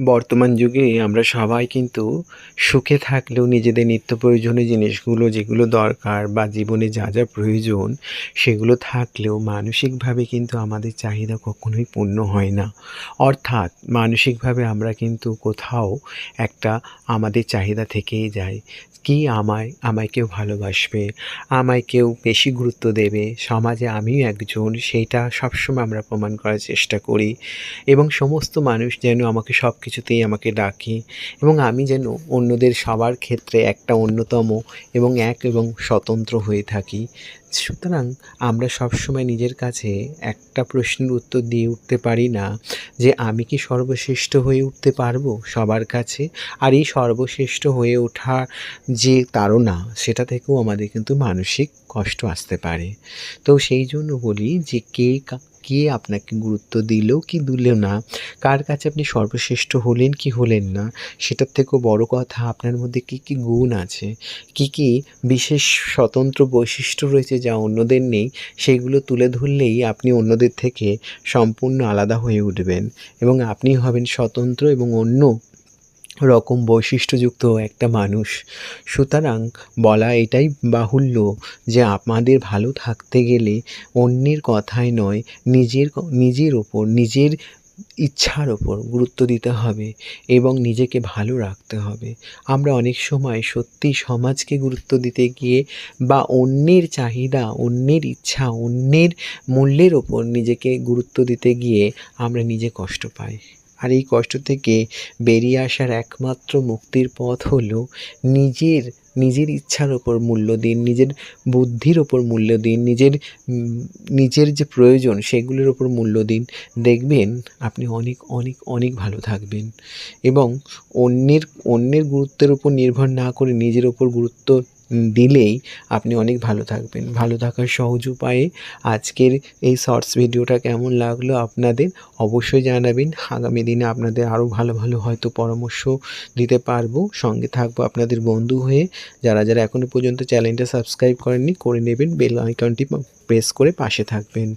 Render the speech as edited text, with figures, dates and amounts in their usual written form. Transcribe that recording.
বর্তমান যুগে আমরা সবাই কিন্তু সুখে থাকলেও নিজেদের নিত্য প্রয়োজনীয় জিনিসগুলো যেগুলো দরকার বা জীবনে যা যা প্রয়োজন সেগুলো থাকলেও মানসিকভাবে কিন্তু আমাদের চাহিদা কখনোই পূর্ণ হয় না। অর্থাৎ মানসিকভাবে আমরা কিন্তু কোথাও একটা আমাদের চাহিদা থেকেই যায়। কি আমায় কেউ ভালোবাসবে, আমায় কেউ বেশি গুরুত্ব দেবে, সমাজে আমিও একজন সেইটা সবসময় আমরা প্রমাণ করার চেষ্টা করি এবং সমস্ত মানুষ যেন আমাকে সব কিছুতেই আমাকে ডাকে এবং আমি যেন অন্যদের সবার ক্ষেত্রে একটা অন্যতম এবং স্বতন্ত্র হয়ে থাকি। সুতরাং আমরা সবসময় নিজের কাছে একটা প্রশ্নের উত্তর দিয়ে উঠতে পারি না যে আমি কি সর্বশ্রেষ্ঠ হয়ে উঠতে পারবো সবার কাছে? আর এই সর্বশ্রেষ্ঠ হয়ে ওঠার যে তাড়না সেটা থেকেও আমাদের কিন্তু মানসিক কষ্ট আসতে পারে। তো সেই জন্য বলি যে কে আপনাকে গুরুত্ব দিল কি দিল না, কার কাছে আপনি সর্বশ্রেষ্ঠ হলেন কি হলেন না, সেটার থেকেও বড় কথা আপনার মধ্যে কী গুণ আছে, কী বিশেষ স্বতন্ত্র বৈশিষ্ট্য রয়েছে যা অন্যদের নেই, সেগুলো তুলে ধরলেই আপনি অন্যদের থেকে সম্পূর্ণ আলাদা হয়ে উঠবেন এবং আপনি হবেন স্বতন্ত্র এবং অন্য রকম বৈশিষ্ট্যযুক্ত একটা মানুষ। সুতরাং বলা এটাই বাহুল্য যে আমাদের ভালো থাকতে গেলে অন্যের কথায় নয়, নিজের ওপর নিজের ইচ্ছার ওপর গুরুত্ব দিতে হবে এবং নিজেকে ভালো রাখতে হবে। আমরা অনেক সময় সত্যিই সমাজকে গুরুত্ব দিতে গিয়ে বা অন্যের চাহিদা, অন্যের ইচ্ছা, অন্যের মূল্যের ওপর নিজেকে গুরুত্ব দিতে গিয়ে আমরা নিজে কষ্ট পাই। আর এই কষ্ট থেকে বেরিয়ে আসার একমাত্র মুক্তির পথ হলো নিজের ইচ্ছার ওপর মূল্য দিন, নিজের বুদ্ধির ওপর মূল্য দিন, নিজের যে প্রয়োজন সেগুলোর ওপর মূল্য দিন। দেখবেন আপনি অনেক ভালো থাকবেন এবং অন্যের গুরুত্বের উপর নির্ভর না করে নিজের ওপর গুরুত্ব দিলেই আপনি অনেক ভালো থাকবেন। ভালো থাকার সহজ উপায়ে আজকের এই শর্টস ভিডিওটা কেমন লাগলো আপনাদের অবশ্যই জানাবেন। আগামী দিনে আপনাদের আরও ভালো হয়তো পরামর্শ দিতে পারবো। সঙ্গে থাকবো আপনাদের বন্ধু হয়ে। যারা এখনও পর্যন্ত চ্যানেলটা সাবস্ক্রাইব করেননি করে নেবেন, বেল আইকনটি প্রেস করে পাশে থাকবেন।